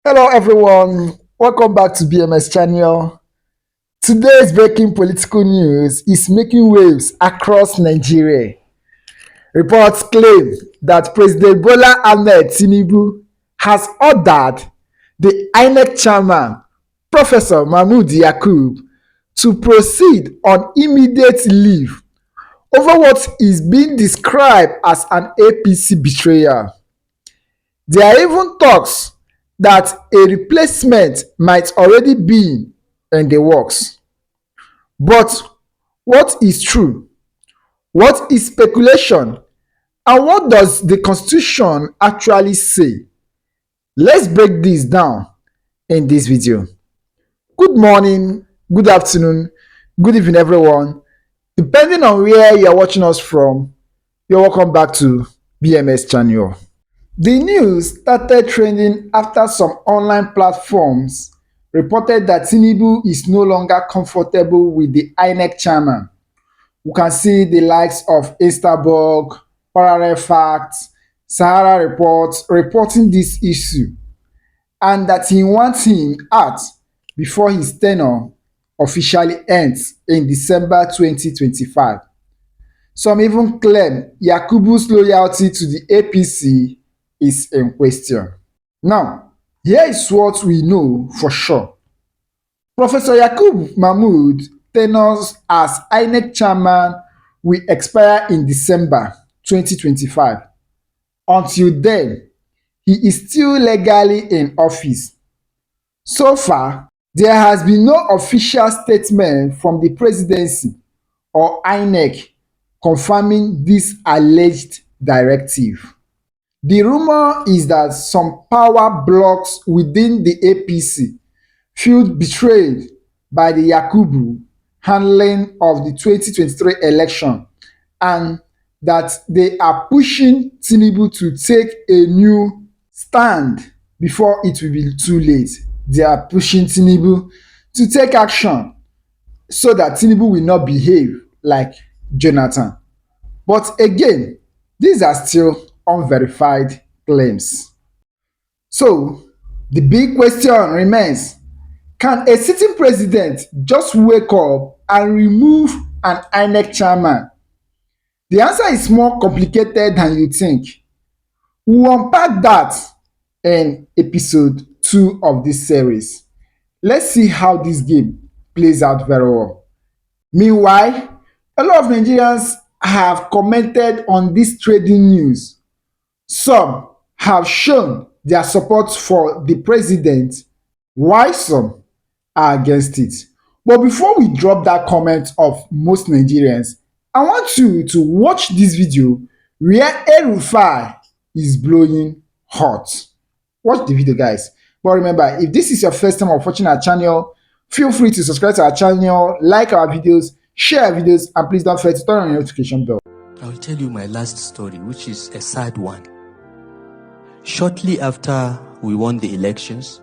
Hello everyone, welcome back to BMS channel. Today's breaking political news is making waves across Nigeria. Reports claim that President Bola Ahmed Tinubu has ordered the INEC Chairman, Professor Mahmood Yakubu, to proceed on immediate leave over what is being described as an APC betrayal. There are even talks that a replacement might already be in the works. But what is true? What is speculation? And what does the Constitution actually say? Let's break this down in this video. Good morning, good afternoon, good evening, everyone. Depending on where you're watching us from, you're welcome back to BMS channel. The news started trending after some online platforms reported that Tinubu is no longer comfortable with the INEC chairman. We can see the likes of Instabog, Parallel Facts, Sahara Reports reporting this issue, and that he wants him out before his tenure officially ends in December 2025. Some even claim Yakubu's loyalty to the APC is in question. Now, here is what we know for sure. Professor Yakubu Mahmood tenures as INEC chairman will expire in December 2025. Until then, he is still legally in office. So far, there has been no official statement from the presidency or INEC confirming this alleged directive. The rumor is that some power blocks within the APC feel betrayed by the Yakubu handling of the 2023 election and that they are pushing Tinubu to take a new stand before it will be too late. They are pushing Tinubu to take action so that Tinubu will not behave like Jonathan. But again, these are still unverified claims. So, the big question remains, can a sitting president just wake up and remove an INEC chairman? The answer is more complicated than you think. We'll unpack that in episode 2 of this series. Let's see how this game plays out very well. Meanwhile, a lot of Nigerians have commented on this trading news. Some have shown their support for the president, while some are against it. But before we drop that comment of most Nigerians, I want you to watch this video where El-Rufai is blowing hot. Watch the video, guys. But remember, if this is your first time of watching our channel, feel free to subscribe to our channel, like our videos, share our videos, and please don't forget to turn on your notification bell. I will tell you my last story, which is a sad one. Shortly after we won the elections,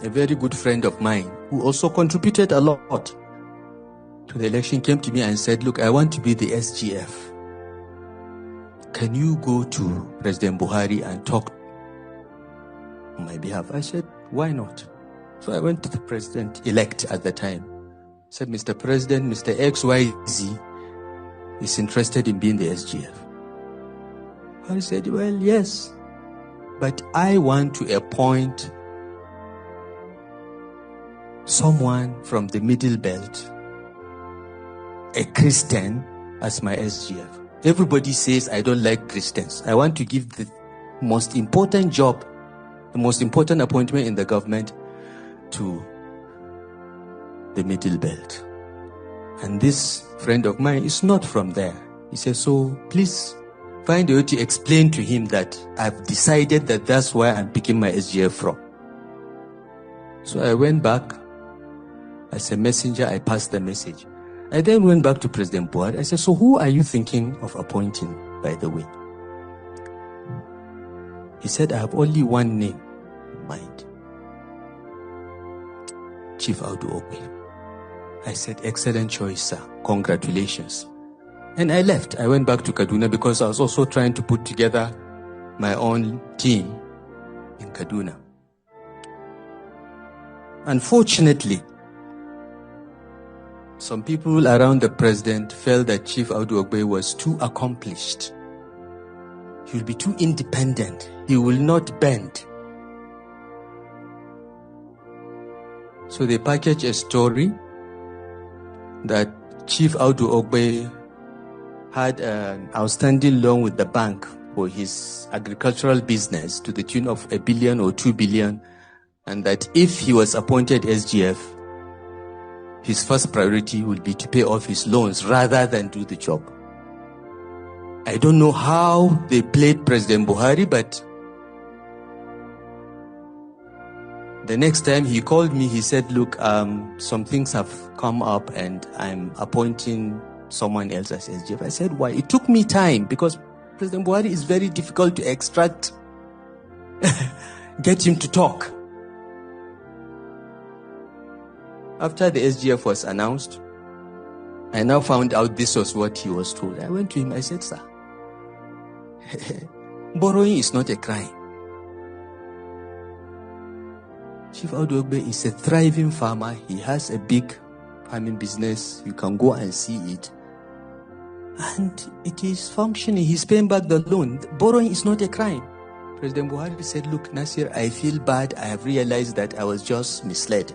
a very good friend of mine, who also contributed a lot to the election, came to me and said, look, I want to be the SGF. Can you go to President Buhari and talk on my behalf? I said, why not? So I went to the president-elect at the time. I said, Mr. President, Mr. XYZ is interested in being the SGF. I said, well, yes, but I want to appoint someone from the middle belt, a Christian, as my SGF. Everybody says I don't like Christians. I want to give the most important job, the most important appointment in the government to the middle belt. And this friend of mine is not from there. He says, so please find a way to explain to him that I've decided that that's where I'm picking my SGF from. So I went back. As a messenger, I passed the message. I then went back to President Buhari. I said, so who are you thinking of appointing, by the way? He said, I have only one name in mind. Chief Audu Okwe. I said, excellent choice, sir. Congratulations. And I left. I went back to Kaduna because I was also trying to put together my own team in Kaduna. Unfortunately, some people around the president felt that Chief Audu Ogbe was too accomplished. He will be too independent. He will not bend. So they packaged a story that Chief Audu Ogbe had an outstanding loan with the bank for his agricultural business to the tune of $1 billion or $2 billion, and that if he was appointed SGF, his first priority would be to pay off his loans rather than do the job. I don't know how they played President Buhari, but the next time he called me, he said, look, some things have come up and I'm appointing someone else as SGF. I said, why? It took me time because President Buhari is very difficult to extract, get him to talk. After the SGF was announced, I now found out this was what he was told. I went to him, I said, sir, borrowing is not a crime. Chief Audu Ogbe is a thriving farmer. He has a big farming business. You can go and see it. And it is functioning. He's paying back the loan. Borrowing is not a crime. President Buhari said, look, Nasir, I feel bad. I have realized that I was just misled.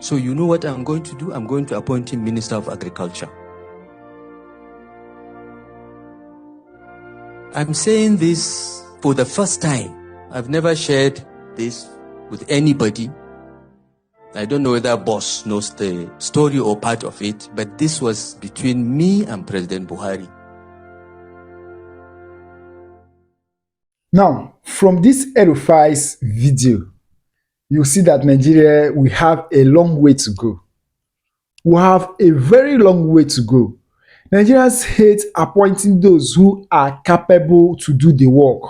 So you know what I'm going to do? I'm going to appoint him Minister of Agriculture. I'm saying this for the first time. I've never shared this with anybody. I don't know whether boss knows the story or part of it, but this was between me and President Buhari. Now, from this Erufai's video, you see that Nigeria, we have a long way to go. We have a very long way to go. Nigerians hate appointing those who are capable to do the work.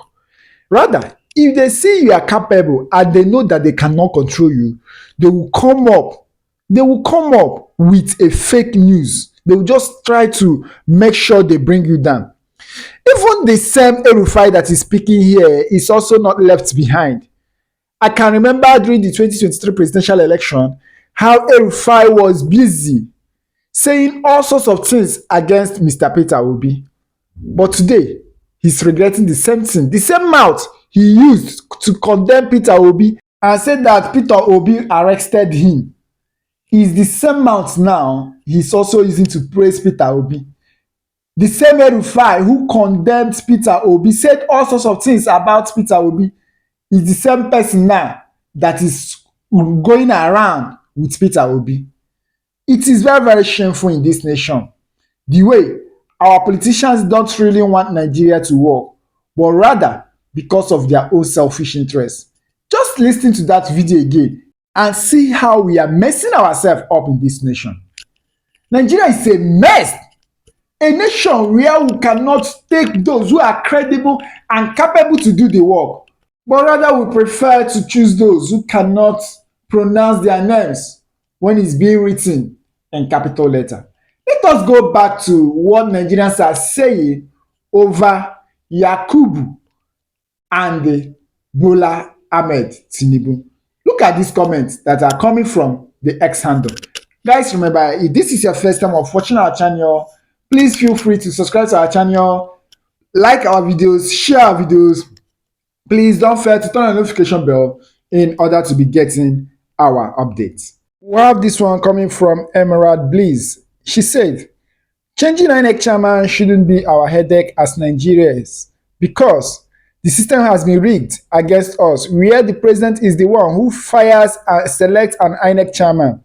Rather, if they see you are capable and they know that they cannot control you, they will come up with a fake news. They will just try to make sure they bring you down. Even the same Erufai that is speaking here is also not left behind. I can remember during the 2023 presidential election how Erufai was busy saying all sorts of things against Mr. Peter Obi. But today, he's regretting the same thing. The same mouth he used to condemn Peter Obi and said that Peter Obi arrested him is the same mouth now he's also using to praise Peter Obi. The same Erufai who condemned Peter Obi, said all sorts of things about Peter Obi, is the same person now that is going around with Peter Obi. It is very, very shameful in this nation. The way our politicians don't really want Nigeria to work, but rather because of their own selfish interests. Just listen to that video again and see how we are messing ourselves up in this nation. Nigeria is a mess. A nation where we cannot take those who are credible and capable to do the work, but rather we prefer to choose those who cannot pronounce their names when it's being written in capital letter. Let us go back to what Nigerians are saying over Yakubu and Bola Ahmed Tinubu. Look at these comments that are coming from the X handle. Guys, remember, if this is your first time of watching our channel, please feel free to subscribe to our channel, like our videos, share our videos. Please don't forget to turn on the notification bell in order to be getting our updates. We have this one coming from Emerald Bliss. She said, changing INEC Chairman shouldn't be our headache as Nigerians because the system has been rigged against us, where the president is the one who fires and selects an INEC Chairman.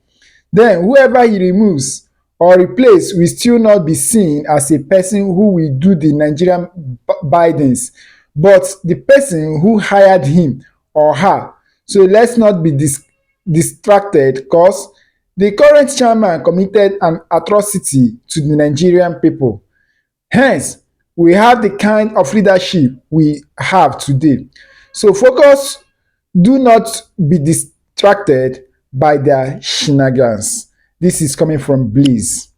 Then whoever he removes or replaces will still not be seen as a person who will do the Nigerian bidens, but the person who hired him or her. So let's not be distracted because the current chairman committed an atrocity to the Nigerian people. Hence, we have the kind of leadership we have today. So focus, do not be distracted by their shenanigans. This is coming from Bliss.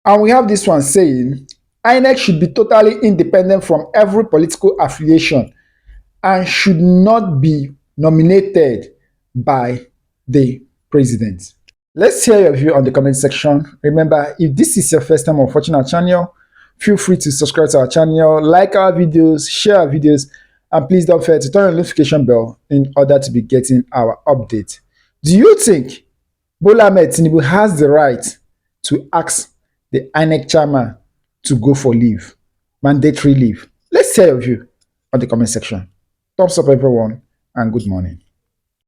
And we have this one saying, INEC should be totally independent from every political affiliation and should not be nominated by the president. Let's hear your view on the comment section. Remember, if this is your first time of watching our channel, feel free to subscribe to our channel, like our videos, share our videos, and please don't forget to turn on the notification bell in order to be getting our update. Do you think Bola Ahmed Tinubu has the right to ask the INEC Chairman to go for leave, mandatory leave? Let's hear your view on the comment section. Thumbs up, everyone, and good morning.